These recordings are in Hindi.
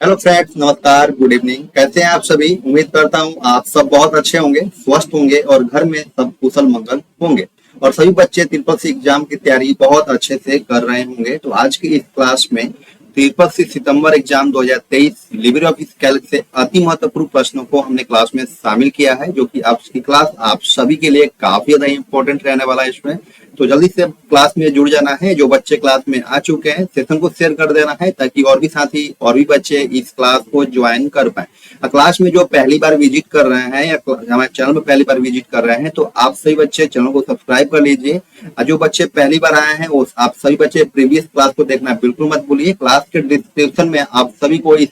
हेलो फ्रेंड्स, नमस्कार, गुड इवनिंग। कैसे हैं आप सभी? उम्मीद करता हूं आप सब बहुत अच्छे होंगे, स्वस्थ होंगे और घर में सब कुशल मंगल होंगे। और सभी बच्चे ट्रिपल सी एग्जाम की तैयारी बहुत अच्छे से कर रहे होंगे। तो आज की इस क्लास में ट्रिपल सी सितंबर एग्जाम 2023 लिब्रे ऑफिस कैल्क से अति महत्वपूर्ण प्रश्नों को हमने क्लास में शामिल किया है, जो कि आपकी क्लास आप सभी के लिए काफी ज्यादा इंपॉर्टेंट रहने वाला है इसमें। तो जल्दी से क्लास में जुड़ जाना है। जो बच्चे क्लास में आ चुके हैं सेशन को शेयर कर देना है, ताकि और भी साथी और भी बच्चे इस क्लास को ज्वाइन कर पाए। क्लास में जो पहली बार विजिट कर रहे हैं या हमारे चैनल में पहली बार विजिट कर रहे हैं, तो आप सभी बच्चे चैनल को सब्सक्राइब कर लीजिए। और जो बच्चे पहली बार आए हैं वो आप सभी बच्चे प्रीवियस क्लास को देखना बिल्कुल मत भूलिए। क्लास के डिस्क्रिप्शन में आप सभी को इस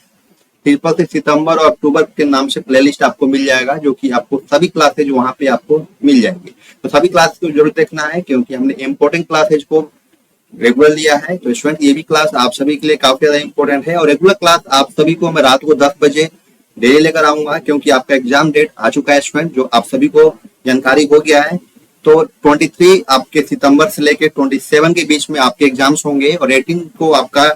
ट्रिपल सी सितंबर और अक्टूबर के नाम से प्लेलिस्ट आपको मिल जाएगा, जो कि आपको सभी क्लासेज वहां पे आपको मिल जाएंगे। तो सभी क्लास को जरूर देखना है, क्योंकि हमने इम्पोर्टेंट क्लासेज को रेगुलर लिया है। तो स्टूडेंट, ये भी क्लास आप सभी के लिए काफी ज्यादा इंपॉर्टेंट है। और रेगुलर क्लास आप सभी को मैं रात को 10 बजे डेली लेकर आऊंगा, क्योंकि आपका एग्जाम डेट आ चुका है स्टूडेंट, जो आप सभी को जानकारी हो गया है। तो 23 आपके सितंबर से लेकर 27 के बीच में आपके एग्जाम्स होंगे और 18 को आपका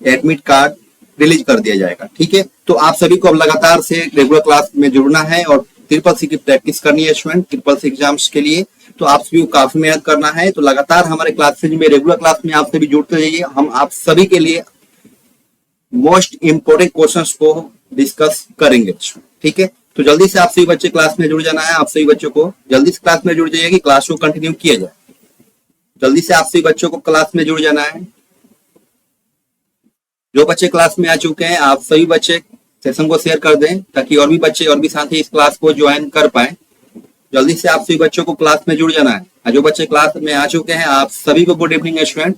एडमिट कार्ड रिलीज कर दिया जाएगा। ठीक है, तो आप सभी को अब लगातार से रेगुलर क्लास में जुड़ना है और ट्रिपल सी की प्रैक्टिस करनी है स्टूडेंट, ट्रिपल सी एग्जाम्स के लिए। तो आप सभी को काफी मेहनत करना है। तो लगातार हमारे क्लासेज में, रेगुलर क्लास में आप सभी जुड़ते जाइए। हम आप सभी के लिए मोस्ट इंपोर्टेंट क्वेश्चंस को डिस्कस करेंगे। ठीक है, तो जल्दी से आप सभी बच्चे क्लास में जुड़ जाना है। आप सभी बच्चों को जल्दी से क्लास में जुड़ जाइए कि क्लास को कंटिन्यू किया जाए। जल्दी से आप सभी बच्चों को क्लास में जुड़ जाना है। जो बच्चे क्लास में आ चुके हैं, आप सभी बच्चे सेशन को शेयर कर दें, ताकि और भी बच्चे और भी साथी इस क्लास को ज्वाइन कर पाए। जल्दी से आप सभी बच्चों को क्लास में जुड़ जाना है। जो बच्चे क्लास में आ चुके हैं, आप सभी को गुड इवनिंग स्टूडेंट।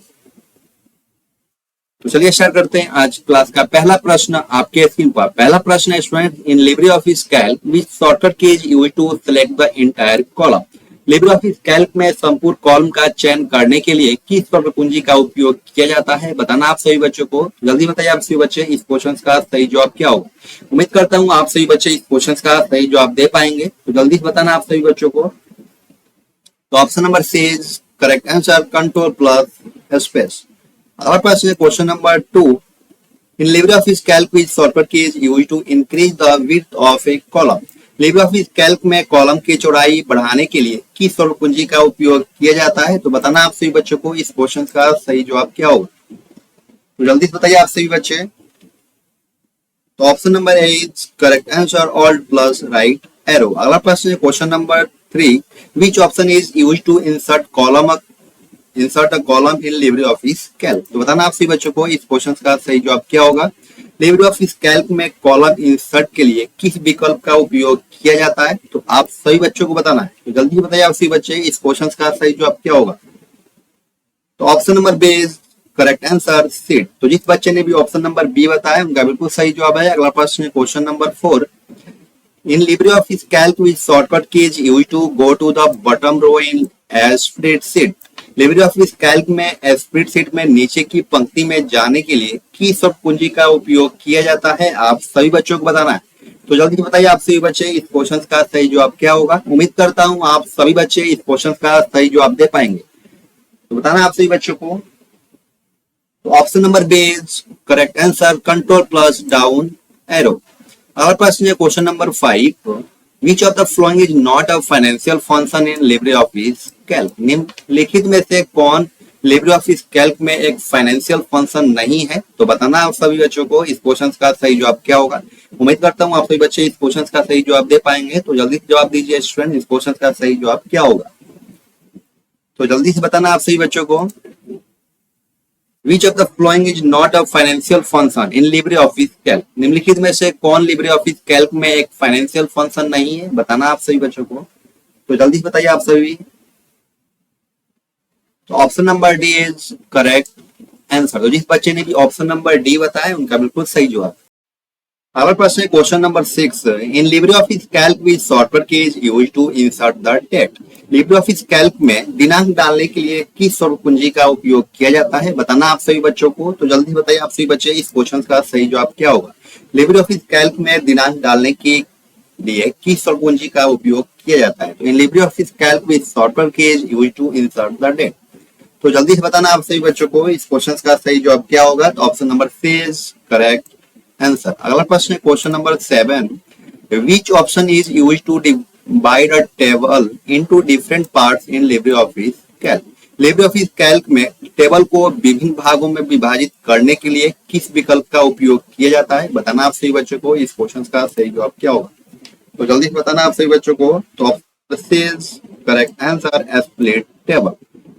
तो चलिए स्टार्ट करते हैं आज क्लास का पहला प्रश्न आपके स्क्रीन पर। पहला प्रश्न है student, in Libre office Calc which shortcut key is used to select the entire column. Libre office Calc में संपूर्ण कॉलम का चयन करने के लिए किस प्रकार कुंजी का उपयोग किया जाता है? बताना आप सभी बच्चों को। जल्दी बताइए आप सभी बच्चे, इस क्वेश्चन का सही जवाब क्या होगा? उम्मीद करता हूँ आप सभी बच्चे इस क्वेश्चन का सही जवाब दे पाएंगे। तो जल्दी से बताना आप सभी बच्चों को। तो option number C is correct answer, control plus space. Our question number 2. In LibreOffice Calc, which shortcut key is used to increase the width of a column? LibreOffice Calc में कॉलम की चौड़ाई बढ़ाने के लिए किस शॉर्टकट कुंजी का उपयोग किया जाता है? तो बताना आप सभी बच्चों को इस क्वेश्चन का सही जवाब क्या होगा। तो जल्दी से बताइए आप सभी बच्चे। तो option number A is correct answer, alt plus right arrow. अगला प्रश्न है question number 3. Which option is used to insert a column in LibreOffice Calc? तो बताना आप सभी बच्चों को इस क्वेश्चन का सही जवाब क्या होगा। LibreOffice Calc में कॉलम इंसर्ट के लिए किस विकल्प का उपयोग किया जाता है? तो आप सभी बच्चों को बताना है। तो जल्दी बताइए आप सभी बच्चे, इस क्वेश्चन का सही जवाब क्या होगा। तो option number B is correct answer, seat. तो जिस बच्चे ने भी ऑप्शन नंबर बी बताया उनका बिल्कुल सही जवाब है। अगला प्रश्न है question number 4. In LibreOffice Calc, which shortcut key is used to go to the bottom row in a spreadsheet? LibreOffice Calc में स्प्रेडशीट में नीचे की पंक्ति में जाने के लिए किस शॉर्टकट कुंजी का उपयोग किया जाता है? आप सभी बच्चों को बताना है। तो जल्दी बताइए आप सभी बच्चे, इस क्वेश्चन का सही जवाब क्या होगा। उम्मीद करता हूं आप सभी बच्चे इस क्वेश्चन का सही जवाब दे पाएंगे। तो बताना आप सभी बच्चों को। तो option number B is correct answer, control plus down arrow. अगला प्रश्न है question number 5. Which of the following is not a financial function in LibreOffice Calc? निम्नलिखित में से कौन LibreOffice Calc में एक फाइनेंशियल फंक्शन नहीं है? तो बताना आप सभी बच्चों को इस क्वेश्चन का सही जवाब क्या होगा। उम्मीद करता हूँ आप सभी बच्चे इस क्वेश्चन का सही जवाब दे पाएंगे। तो जल्दी से जवाब दीजिए स्टूडेंट, इस क्वेश्चन का सही जवाब क्या होगा। तो जल्दी से बताना आप सभी बच्चों को। Which of the following is not a financial function in LibreOffice Calc? निम्नलिखित में से कौन LibreOffice Calc में एक फाइनेंशियल फंक्शन नहीं है? बताना आप सभी बच्चों को। तो जल्दी से बताइए आप सभी। तो option number D is correct answer. तो जिस बच्चे ने भी ऑप्शन नंबर डी बताया उनका बिल्कुल सही जवाब। अगला प्रश्न है question number 6. In LibreOffice Calc which shortcut key is used to insert the date? LibreOffice Calc में दिनांक डालने के लिए किस शॉर्टकट कुंजी का उपयोग किया जाता है? बताना आप सभी बच्चों को। तो जल्दी बताइए आप सभी बच्चे, इस क्वेश्चन का सही जवाब क्या होगा। LibreOffice Calc में दिनांक डालने के लिए किस शॉर्टकट कुंजी का उपयोग किया जाता है? तो in LibreOffice Calc which shortcut key is used to insert the date. तो जल्दी से बताना आप सभी बच्चों को इस क्वेश्चन का सही जवाब क्या होगा। तो option number C is correct answer. अगला प्रश्न है question number 7, which option is used to divide a table into different parts in Libre office Calc. Libre office Calc में टेबल को विभिन्न भागों में विभाजित करने के लिए किस विकल्प का उपयोग किया जाता है? बताना आप सही बच्चों को इस क्वेश्चन का सही जवाब क्या होगा, तो जल्दी से बताना आप सही बच्चों को। तो करेक्ट आंसर स्प्लिट टेबल।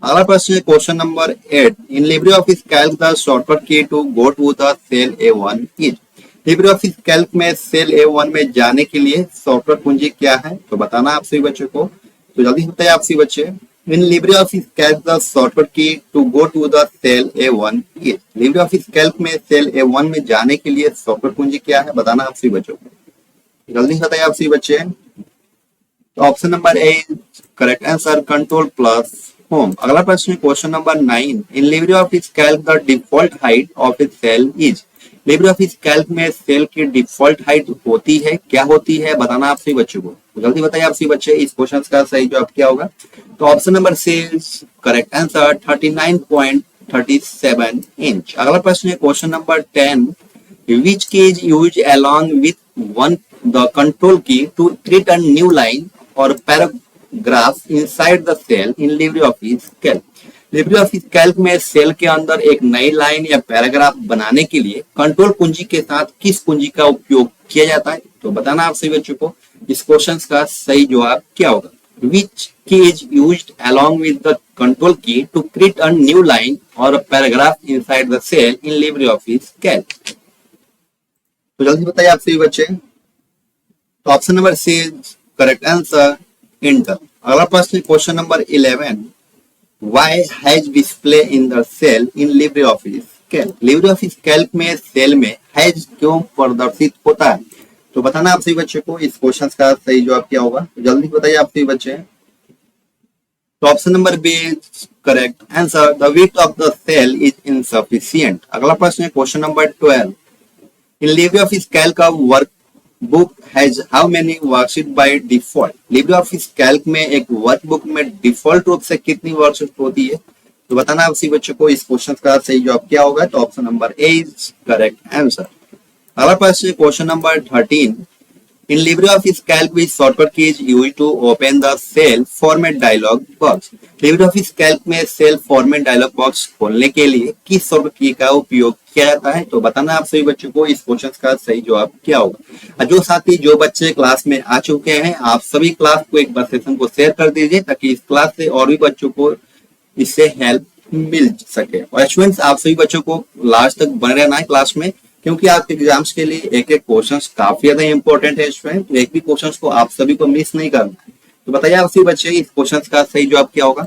अगला प्रश्न है question number 8, in Libre office Calc the shortcut key to go to the cell A1 is. Libre office Calc में सेल A1 में जाने के लिए शॉर्टकट कुंजी क्या है? तो बताना आप सभी बच्चों को, तो जल्दी बताइए आप सभी बच्चे। In Libre office Calc the shortcut key to go to the cell A1 is. Libre office Calc में सेल A1 में जाने के लिए शॉर्टकट कुंजी क्या है? बताना आप सभी बच्चों को, जल्दी बताइए आप सभी बच्चे। तो option number A correct answer control plus home. अगला प्रश्न question number 9, in Libre office Calc the default height of a cell is. Libre office Calc में सेल की डिफॉल्ट हाइट होती है, क्या होती है? बताना आप सभी बच्चों को, जल्दी बताइए आप सभी बच्चे इस क्वेश्चन का सही जवाब क्या होगा। तो option number C correct answer 39.37 inch. अगला प्रश्न है question number 10, which key is used along with one the control key to create a new line or paragraph inside the cell in LibreOffice Calc। LibreOffice Calc में सेल के अंदर एक नई लाइन या पैराग्राफ बनाने के लिए कंट्रोल कुंजी के साथ किस कुंजी का उपयोग किया जाता है? तो बताना आप सभी बच्चों को इस क्वेश्चन का सही जवाब क्या होगा। Which key is used along with the control key to create a new line or a paragraph inside the cell in LibreOffice Calc? तो जल्दी बताइए आप सभी बच्चे। तो option number C correct answer enter. अगला प्रश्न question number 11, why hash display in the cell in LibreOffice Calc. LibreOffice Calc में सेल में हैज क्यों प्रदर्शित होता है? तो बताना आप सभी बच्चे को इस क्वेश्चन का सही जवाब क्या होगा, तो जल्दी बताइए आप सभी बच्चे। तो option number B correct answer the width of the cell is insufficient. अगला प्रश्न है question number 12, in LibreOffice Calc a workbook has how many worksheet by default। LibreOffice Calc में एक वर्कबुक में डिफॉल्ट रूप से कितनी वर्कशीट होती है? तो बताना आप सभी बच्चों को इस क्वेश्चन का सही जवाब क्या होगा। तो option number A is correct answer. अगला प्रश्न question number 13, in LibreOffice Calc which shortcut key is used to open the cell format dialog box। LibreOffice Calc में सेल फॉर्मेट डायलॉग बॉक्स खोलने के लिए किस शॉर्टकट की का उपयोग किया जाता है? तो बताना आप सभी बच्चों को इस क्वेश्चन का सही जवाब क्या होगा। जो साथी जो बच्चे क्लास में आ चुके हैं, आप सभी क्लास को एक बार सेशन को शेयर कर दीजिए ताकि इस क्लास से और भी बच्चों को इससे हेल्प मिल सके। और स्टूडेंट्स आप सभी बच्चों को लास्ट तक बने रहना है क्लास में, क्योंकि आपके एग्जाम्स के लिए एक एक क्वेश्चन काफी ज्यादा इंपॉर्टेंट है स्टूडेंट, तो एक भी क्वेश्चन को आप सभी को मिस नहीं करना है। तो बताइए आप सभी बच्चे इस क्वेश्चन का सही जवाब क्या होगा।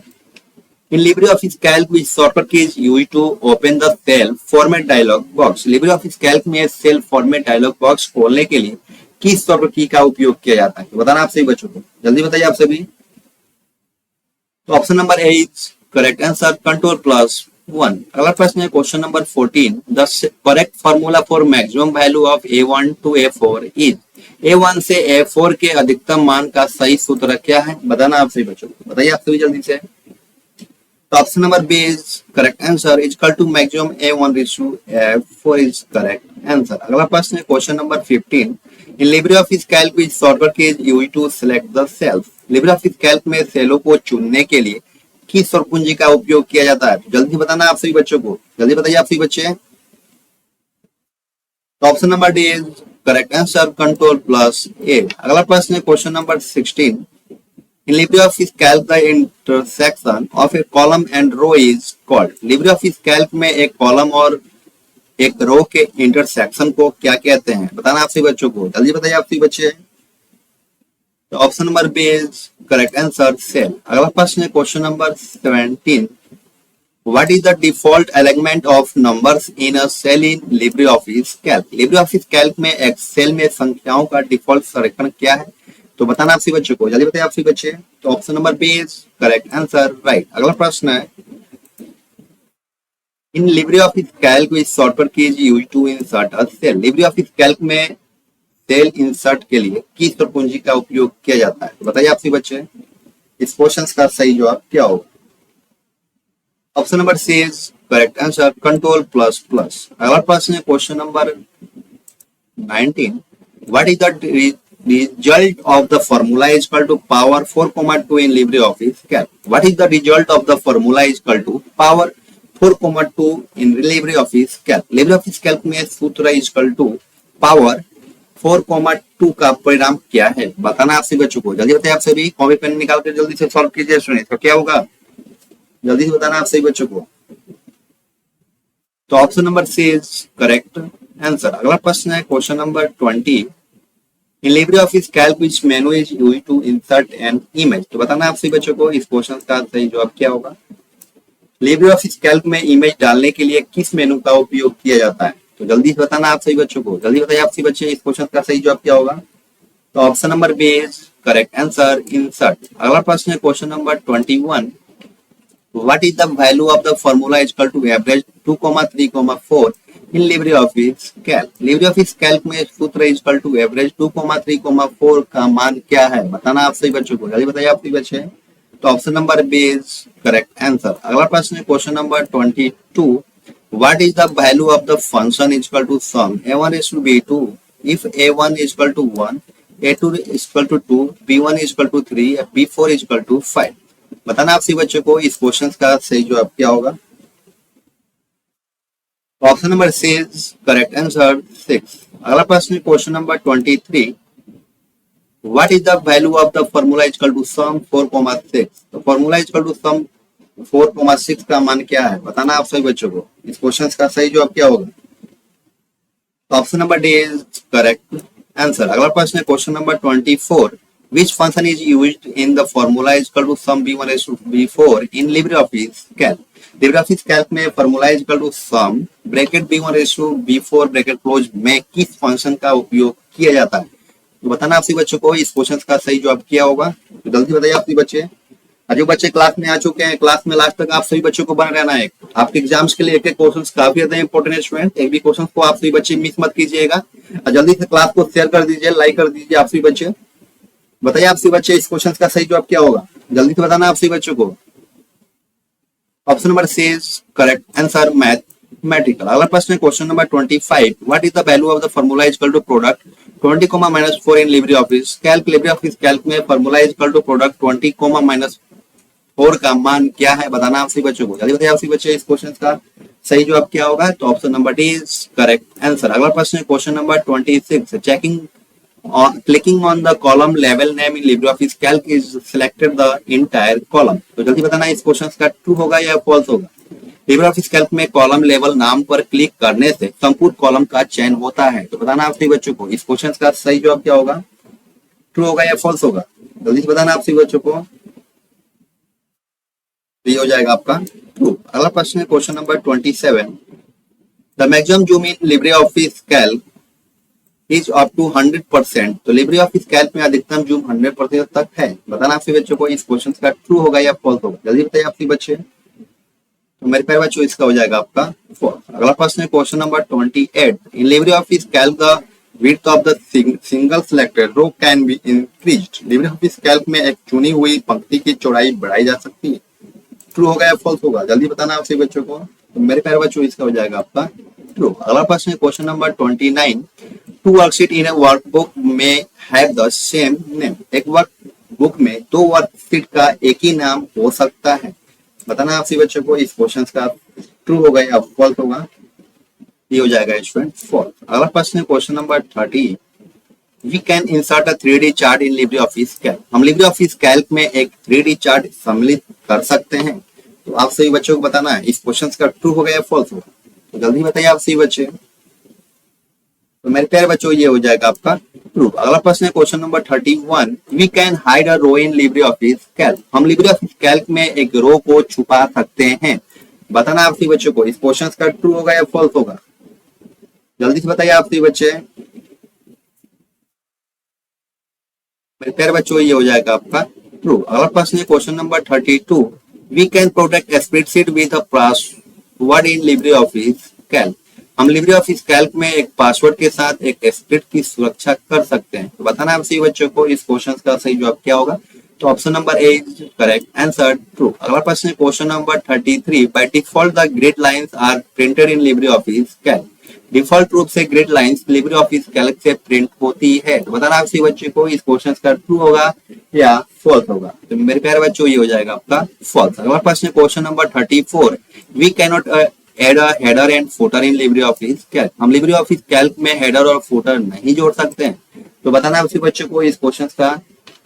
इन LibreOffice Calc which shortcut key is used to open the cell format dialog box। LibreOffice Calc में सेल फॉर्मेट डायलॉग बॉक्स खोलने के लिए किस शॉर्टकट की का उपयोग किया जाता है? तो बताना आप सभी बच्चों को, जल्दी बताइए आप सभी। तो option number A is correct answer control plus 1। अगला प्रश्न है question number 14, the correct formula for maximum value of A1 to A4 is. A1 से A4 के अधिकतम मान का सही सूत्र क्या है? बताना आप सभी बच्चों को, बताइए आप सभी जल्दी से। तो option number B is correct answer is equal to maximum A1 ratio A4 is correct answer. अगला प्रश्न है question number 15, in LibreOffice Calc which shortcut key is used to select the cells। LibreOffice Calc में सेलों को चुनने के लिए किस शॉर्टकट कुंजी का उपयोग किया जाता है? जल्दी बताना आप सभी बच्चों को, जल्दी बताइए आप सभी बच्चे। तो option number D is correct answer control plus A. अगला प्रश्न है question number 16, in LibreOffice Calc the intersection of a column and row is called. LibreOffice Calc में एक कॉलम और एक रो के इंटरसेक्शन को क्या कहते हैं? बताना आप सभी बच्चों को, जल्दी बताइए आप सभी बच्चे। तो option number B is correct answer cell. अगला प्रश्न है question number 17, what is the default alignment of numbers in a cell in LibreOffice Calc। LibreOffice Calc में एक सेल में संख्याओं का डिफॉल्ट संरेखण क्या है? तो बताना आप सभी बच्चों को, जल्दी बताइए आप सभी बच्चे। तो option number B is correct answer right. अगला प्रश्न है, in LibreOffice Calc which shortcut key is used to insert a cell। LibreOffice Calc में सेल इंसर्ट के लिए किस शॉर्टकट कुंजी का उपयोग किया जाता है? तो बताइए आप सभी बच्चे इस क्वेश्चन का सही जवाब क्या होगा। Option number C is correct answer control plus plus. अगला प्रश्न है question number 19. What is the result of the formula is equal to power 4,2 in LibreOffice Calc? What is the result of the formula is equal to power 4,2 in LibreOffice Calc? LibreOffice Calc में सूत्र is equal to power 4,2 का परिणाम क्या है बताना आपसे बच्चों को। जल्दी बताइए आप सभी, कॉपी पेन निकाल कर जल्दी से सॉल्व कीजिए स्टूडेंट। तो क्या होगा जल्दी से बताना आप सभी बच्चों को। तो option number C is correct answer. अगला प्रश्न है question number 20। In LibreOffice Calc which menu is used to insert an image? तो बताना आप सभी बच्चों को इस क्वेश्चन का सही जवाब क्या होगा। LibreOffice Calc में इमेज डालने के लिए किस मेनू का उपयोग किया जाता है? तो जल्दी से बताना आप सभी बच्चों को। जल्दी बताइए आप सभी बच्चे इस क्वेश्चन का सही जवाब क्या होगा। तो option number B is correct answer insert. अगला प्रश्न है question number 21। What is the value of the formula is equal to average 2,3,4 in LibreOffice Calc? LibreOffice Calc में सूत्र is equal to average 2,3,4 का मान क्या है बताना आप सभी बच्चों को। जल्दी बताइए आप सभी बच्चे। तो option number B is correct answer. अगला प्रश्न है question number 22। What is the value of the function is equal to sum a1 is to b2 if a1 is equal to 1, a2 is equal to 2, b1 is equal to 3, b4 is equal to 5? बताना आप सभी बच्चों को इस क्वेश्चन का सही जवाब क्या होगा। Option number C is correct answer 6। अगला प्रश्न question number 23। What is the value of the formula is equal to sum 4,6? तो formula is equal to sum 4,6 का मान क्या है बताना आप सभी बच्चों को। इस क्वेश्चन का सही जवाब क्या होगा। Option number D is correct answer. अगला प्रश्न question number 24। Which function is used in the formula is equal to sum b1 is to b4 in LibreOffice Calc? LibreOffice Calc में formula is equal to sum bracket b1 is to b4 bracket close में किस फंक्शन का उपयोग किया जाता है? तो बताना आप सभी बच्चों को इस क्वेश्चन का सही जवाब क्या होगा। तो जल्दी बताइए आप सभी बच्चे। जो बच्चे क्लास में आ चुके हैं क्लास में लास्ट तक आप सभी बच्चों को बना रहना है। आपके एग्जाम्स के लिए एक एक क्वेश्चन काफी ज्यादा इंपॉर्टेंट है स्टूडेंट। एक भी क्वेश्चन को आप सभी बच्चे मिस मत कीजिएगा और जल्दी से क्लास को शेयर कर दीजिए, लाइक कर दीजिए आप सभी बच्चे। बताइए आप सभी बच्चे इस क्वेश्चन का सही जवाब क्या होगा। जल्दी से बताना आप सभी बच्चों को। Option number C is correct answer mathematical. अगला प्रश्न है question number 25। What is the value of the formula is equal to product 20, -4 in LibreOffice Calc? LibreOffice Calc में formula is equal to product 20, -4 का मान क्या है बताना आप सभी बच्चों को। जल्दी बताइए आप सभी बच्चे इस क्वेश्चन का सही जवाब क्या होगा। तो option number D is correct answer. अगला प्रश्न है question number 26। Clicking on the column label name in LibreOffice Calc is selected the entire column? तो जल्दी बताना इस क्वेश्चन का ट्रू होगा या फॉल्स होगा। LibreOffice Calc में कॉलम लेवल नाम पर क्लिक करने से संपूर्ण कॉलम का चयन होता है। तो बताना आप सभी बच्चों को इस क्वेश्चन का सही जवाब क्या होगा। ट्रू होगा या फॉल्स होगा। जल्दी से बताना आप सभी बच्चों को। ये हो जाएगा आपका ट्रू। अगला प्रश्न है question number 27। The maximum zoom in LibreOffice Calc is up to 100%। तो LibreOffice Calc में अधिकतम जूम 100% तक है। बताना आप सभी बच्चों को इस क्वेश्चन का ट्रू होगा या फॉल्स होगा। जल्दी बताइए आप सभी बच्चे। तो मेरे प्यारे बच्चों इसका हो जाएगा आपका फॉल्स। अगला प्रश्न है question number 28। In LibreOffice Calc the width of the single selected row can be increased? LibreOffice Calc में एक चुनी हुई पंक्ति की चौड़ाई बढ़ाई जा सकती है। ट्रू होगा या फॉल्स होगा। जल्दी बताना आप सभी बच्चों को। तो मेरे प्यारे बच्चों इसका हो जाएगा आपका ट्रू। अगला प्रश्न है question number 29। Two worksheet in a workbook में हैव द सेम नेम? एक वर्कबुक में दो वर्कशीट का एक ही नाम हो सकता है। बताना आप सभी बच्चों को इस क्वेश्चन का ट्रू होगा या फॉल्स होगा। ये हो जाएगा स्टूडेंट फॉल्स। अगला प्रश्न है question number 30। We can insert a 3D chart in LibreOffice Calc? हम LibreOffice Calc में एक 3D चार्ट सम्मिलित कर सकते हैं। तो आप सभी बच्चों को बताना है इस क्वेश्चन का ट्रू होगा या फॉल्स होगा। तो जल्दी बताइए आप सभी बच्चे। तो मेरे प्यारे बच्चों ये हो जाएगा आपका ट्रू। अगला प्रश्न है question number 31। We can hide a row in LibreOffice Calc? हम LibreOffice Calc में एक रो को छुपा सकते हैं। बताना आप सभी बच्चों को इस क्वेश्चन का ट्रू होगा या फॉल्स होगा। जल्दी से बताइए आप सभी बच्चे। मेरे प्यारे बच्चों ये हो जाएगा आपका ट्रू। अगला प्रश्न है question number 32। We can protect a spreadsheet with a password in LibreOffice Calc? हम LibreOffice Calc में एक पासवर्ड के साथ एक स्प्रेड की सुरक्षा कर सकते हैं। तो बताना आप सभी बच्चों को इस क्वेश्चन का सही जवाब क्या होगा। तो option number A is correct answer true. अगला प्रश्न है question number 33। By default the grid lines are printed in LibreOffice Calc? Default रूप से grid lines Libre office Calc से प्रिंट होती है। तो बताना आप सभी बच्चे को इस क्वेश्चन का ट्रू होगा या फॉल्स होगा। तो मेरे प्यारे बच्चों ये हो जाएगा आपका फॉल्स। अगला प्रश्न question number 34, we cannot add a header and footer in Libre office Calc. हम लिब्रे ऑफिस कैल्क में हेडर और फुटर नहीं जोड़ सकते हैं। तो बताना आप सभी बच्चों को इस क्वेश्चन का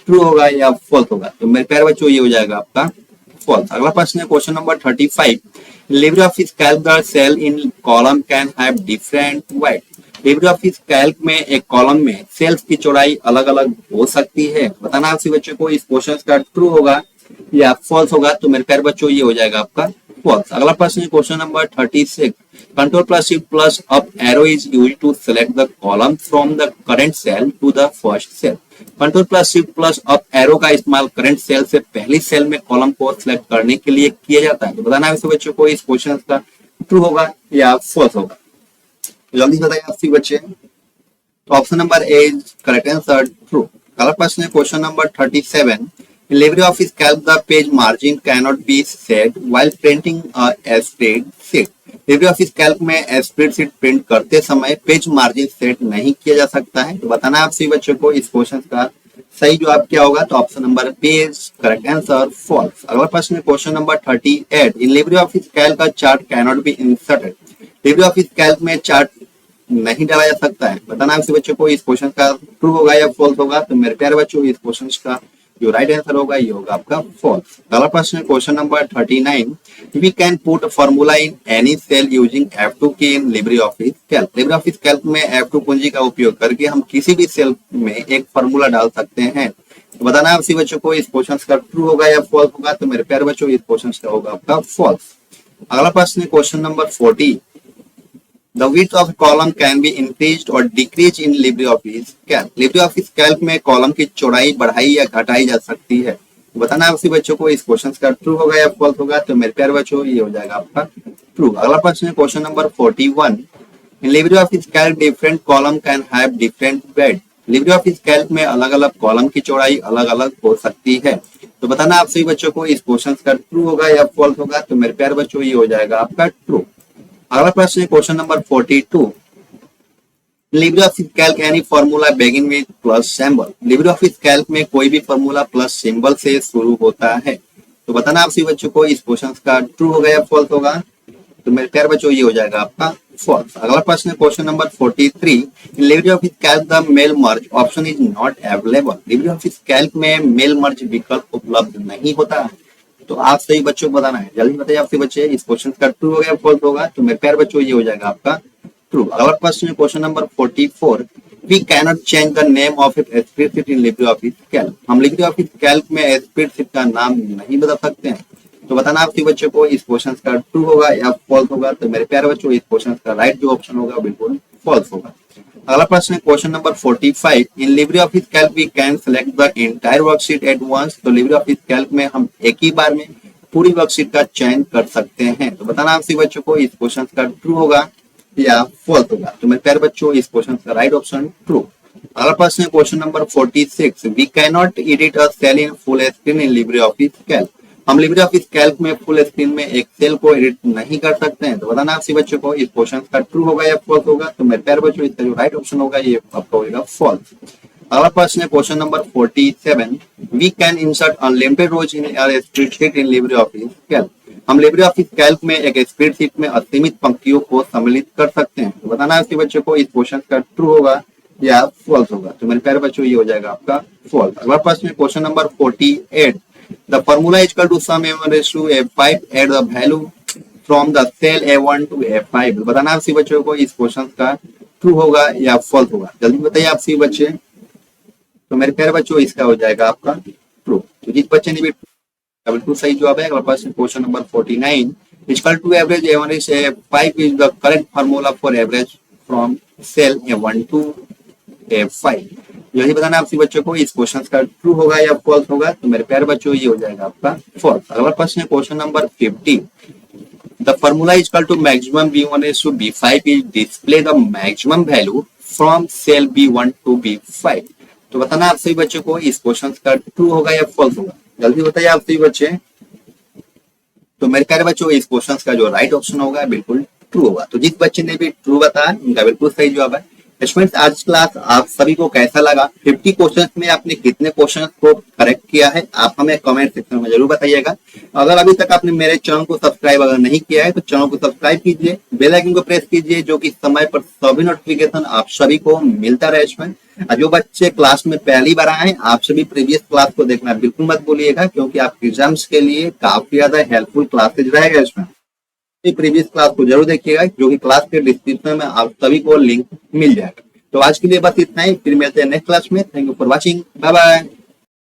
ट्रू होगा या फॉल्स होगा। तो मेरे प्यारे बच्चों ये हो जाएगा आपका फॉल्स। अगला प्रश्न है question number 35, LibreOffice Calc the cell in column can have different width। LibreOffice Calc में एक कॉलम में सेल्स की चौड़ाई अलग अलग हो सकती है। बताना आप सभी बच्चों को इस क्वेश्चन का ट्रू होगा या फॉल्स होगा। तो मेरे प्यारे बच्चों ये हो जाएगा आपका फॉल्स। अगला प्रश्न है question number 36, control plus shift plus up arrow is used to select the column from the current cell to the first cell. Control plus shift plus up arrow का इस्तेमाल करंट सेल से पहली सेल में कॉलम को सिलेक्ट करने के लिए किया जाता है। तो बताना है बच्चों को इस क्वेश्चन का ट्रू होगा या फॉल्स होगा। जल्दी बताइए आप सभी बच्चे। तो option number A is correct answer, true. अगला प्रश्न है question number 37, LibreOffice Calc the page margin cannot be set while printing a spreadsheet। LibreOffice Calc में स्प्रेडशीट प्रिंट करते समय पेज मार्जिन सेट नहीं किया जा सकता है। तो बताना आप सभी बच्चों को इस क्वेश्चन का सही जवाब क्या होगा। तो option number B is correct answer, false. अगला प्रश्न है question number 38, in LibreOffice Calc का chart cannot be inserted. LibreOffice Calc में चार्ट नहीं डाला जा सकता है। बताना आप सभी बच्चों को इस क्वेश्चन का ट्रू होगा या फॉल्स होगा। तो मेरे प्यारे बच्चों इस क्वेश्चन का जो राइट आंसर होगा ये होगा आपका फॉल्स। अगला प्रश्न है question number 39, we can put formula in any cell using F2 key in LibreOffice Calc। LibreOffice Calc में F2 कुंजी का उपयोग करके हम किसी भी सेल में एक फॉर्मूला डाल सकते हैं। तो बताना आप सभी बच्चों को इस क्वेश्चन का ट्रू होगा या फॉल्स होगा। तो मेरे प्यारे बच्चों इस क्वेश्चन का होगा आपका फॉल्स। अगला प्रश्न है question number 40, The width of column can be increased or decreased in LibreOffice Calc। LibreOffice Calc में कॉलम की चौड़ाई बढ़ाई या घटाई जा सकती है। तो बताना आप सभी बच्चों को इस क्वेश्चन का ट्रू होगा या फॉल्स होगा। तो मेरे प्यारे बच्चों ये हो जाएगा आपका ट्रू। अगला प्रश्न है question number 41, in LibreOffice Calc different column can have different width। LibreOffice Calc में अलग अलग कॉलम की चौड़ाई अलग अलग हो सकती है। तो बताना आप सभी बच्चों को इस क्वेश्चन का ट्रू होगा या फॉल्स होगा। तो मेरे प्यारे बच्चों ये हो जाएगा आपका ट्रू। अगला प्रश्न है question number 42, LibreOffice Calc any formula begin with plus symbol. LibreOffice Calc में कोई भी फॉर्मूला प्लस सिंबल से शुरू होता है। तो बताना आप सभी बच्चों को इस क्वेश्चन का ट्रू होगा या फॉल्स होगा। तो मेरे प्यारे बच्चों ये हो जाएगा आपका फॉल्स। अगला प्रश्न है question number 43, LibreOffice Calc the mail merge option is not available. LibreOffice Calc में मेल मर्ज विकल्प उपलब्ध नहीं होता है। तो आप सही बच्चों को बताना है। जल्दी बताइए आप सभी बच्चे इस क्वेश्चन का ट्रू होगा या फॉल्स होगा। तो मेरे प्यारे बच्चों ये हो जाएगा आपका ट्रू। अगला प्रश्न है question number 44, we cannot change the name of a spreadsheet in LibreOffice Calc। हम LibreOffice Calc में स्प्रेडशीट का नाम नहीं बदल सकते हैं। तो बताना आप सभी बच्चों को इस क्वेश्चन का ट्रू होगा या फॉल्स होगा। तो मेरे प्यारे बच्चों इस क्वेश्चन का राइट जो ऑप्शन होगा बिल्कुल फॉल्स होगा। अगला प्रश्न है question number 45, in LibreOffice Calc we can select the entire worksheet at once. तो LibreOffice Calc में हम एक ही बार में पूरी वर्कशीट का चयन कर सकते हैं। तो बताना आप सभी बच्चों को इस क्वेश्चन का ट्रू होगा या फॉल्स होगा। तो मेरे प्यारे बच्चों इस क्वेश्चन का राइट ऑप्शन ट्रू। अगला प्रश्न है question number 46, we can not edit a cell in full screen in LibreOffice Calc। हम LibreOffice Calc में फुल स्क्रीन में एक सेल को एडिट नहीं कर सकते हैं। तो बताना आप सभी बच्चों को इस क्वेश्चन का ट्रू होगा या फॉल्स होगा। तो मेरे प्यारे बच्चों इसका जो राइट ऑप्शन होगा ये आपका होगा फॉल्स। अगला प्रश्न है question number 47, we can insert unlimited rows in spreadsheet in LibreOffice Calc। हम LibreOffice Calc में एक स्प्रेडशीट में असीमित पंक्तियों को सम्मिलित कर सकते हैं। तो बताना आपके बच्चों को इस क्वेश्चन का ट्रू होगा या फॉल्स होगा। तो मेरे प्यारे बच्चों ये हो जाएगा आपका फॉल्स। अगला प्रश्न है question number 48, the formula is equal to sum a1 raised to a5 at the value from the cell a1 to a5। बताना आप सभी बच्चों को इस क्वेश्चन का ट्रू होगा या फॉल्स होगा। जल्दी बताइए आप सभी बच्चे। तो मेरे प्यारे बच्चों इसका हो जाएगा आपका ट्रू। तो जिस बच्चे ने भी बिल्कुल सही जवाब है। अगला प्रश्न question number 49, equal to average a1 is a5 is the correct formula for average from cell a1 to a5। यदि बताना आप सभी बच्चों को इस क्वेश्चन का ट्रू होगा या फॉल्स होगा। तो मेरे प्यारे बच्चों ये हो जाएगा आपका फॉल्स। अगला प्रश्न है question number 50, the formula is equal to maximum b1 is to b5 is display the maximum value from cell b1 to b5। तो बताना आप सभी बच्चों को इस क्वेश्चन का ट्रू होगा या फॉल्स होगा। जल्दी बताइए आप सभी बच्चे। तो मेरे प्यारे बच्चों इस क्वेश्चन का जो राइट ऑप्शन होगा बिल्कुल ट्रू होगा। तो जिस बच्चे ने भी ट्रू बताया उनका बिल्कुल सही जवाब है। स्टूडेंट्स, आज क्लास आप सभी को कैसा लगा? 50 क्वेश्चंस में आपने कितने क्वेश्चंस को करेक्ट किया है आप हमें कमेंट सेक्शन में जरूर बताइएगा। अगर अभी तक आपने मेरे चैनल को सब्सक्राइब अगर नहीं किया है तो चैनल को सब्सक्राइब कीजिए, बेल आइकन को प्रेस कीजिए, जो कि समय पर सभी नोटिफिकेशन आप सभी को मिलता रहे। इसमें जो बच्चे क्लास में पहली बार आए आप सभी प्रीवियस क्लास को देखना बिल्कुल मत भूलिएगा, क्योंकि आपके एग्जाम्स के लिए काफी ज्यादा हेल्पफुल क्लासेज रहेगा। इसमें प्रीवियस क्लास को जरूर देखिएगा, जो कि क्लास के डिस्क्रिप्शन में आप सभी को लिंक मिल जाएगा। तो आज के लिए बस इतना ही, फिर मिलते हैं नेक्स्ट क्लास में। Thank you for watching, bye bye.